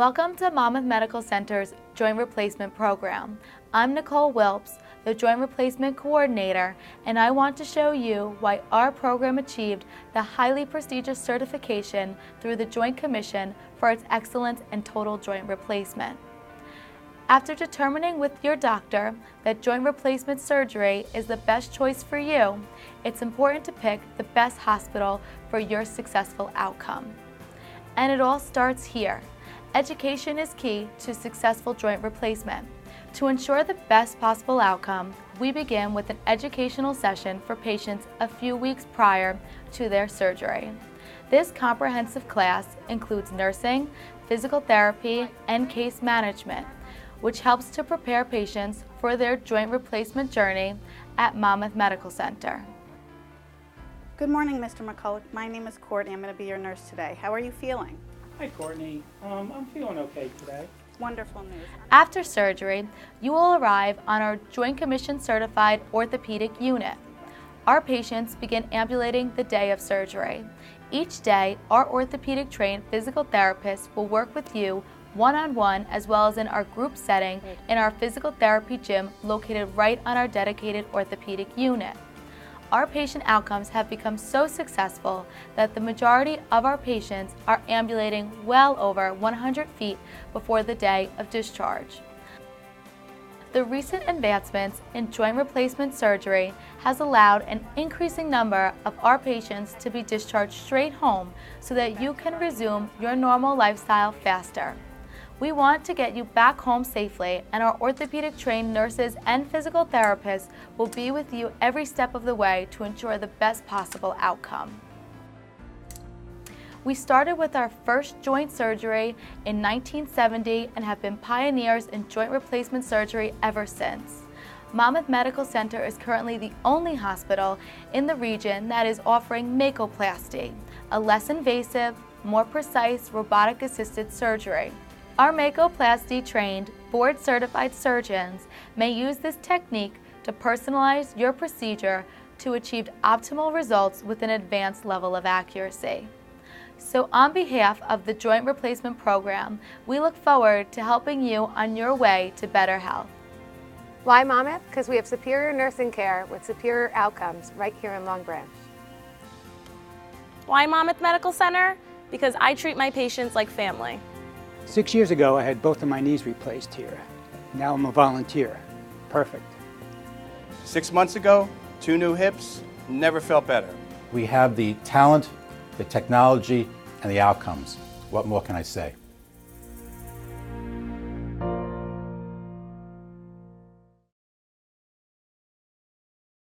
Welcome to Monmouth Medical Center's Joint Replacement Program. I'm Nicole Wilps, the Joint Replacement Coordinator, and I want to show you why our program achieved the highly prestigious certification through the Joint Commission for its excellence in total joint replacement. After determining with your doctor that joint replacement surgery is the best choice for you, it's important to pick the best hospital for your successful outcome. And it all starts here. Education is key to successful joint replacement. To ensure the best possible outcome, we begin with an educational session for patients a few weeks prior to their surgery. This comprehensive class includes nursing, physical therapy, and case management, which helps to prepare patients for their joint replacement journey at Monmouth Medical Center. Good morning, Mr. McCulloch. My name is Courtney. I'm going to be your nurse today. How are you feeling? Hi, Courtney. I'm feeling okay today. Wonderful news. After surgery, you will arrive on our Joint Commission certified orthopedic unit. Our patients begin ambulating the day of surgery. Each day, our orthopedic trained physical therapists will work with you one-on-one as well as in our group setting in our physical therapy gym located right on our dedicated orthopedic unit. Our patient outcomes have become so successful that the majority of our patients are ambulating well over 100 feet before the day of discharge. The recent advancements in joint replacement surgery has allowed an increasing number of our patients to be discharged straight home so that you can resume your normal lifestyle faster. We want to get you back home safely, and our orthopedic trained nurses and physical therapists will be with you every step of the way to ensure the best possible outcome. We started with our first joint surgery in 1970 and have been pioneers in joint replacement surgery ever since. Monmouth Medical Center is currently the only hospital in the region that is offering Makoplasty, a less invasive, more precise robotic-assisted surgery. Our Makoplasty-trained, board-certified surgeons may use this technique to personalize your procedure to achieve optimal results with an advanced level of accuracy. So on behalf of the Joint Replacement Program, we look forward to helping you on your way to better health. Why Monmouth? Because we have superior nursing care with superior outcomes right here in Long Branch. Why Monmouth Medical Center? Because I treat my patients like family. 6 years ago, I had both of my knees replaced here. Now I'm a volunteer. Perfect. 6 months ago, 2 new hips, never felt better. We have the talent, the technology, and the outcomes. What more can I say?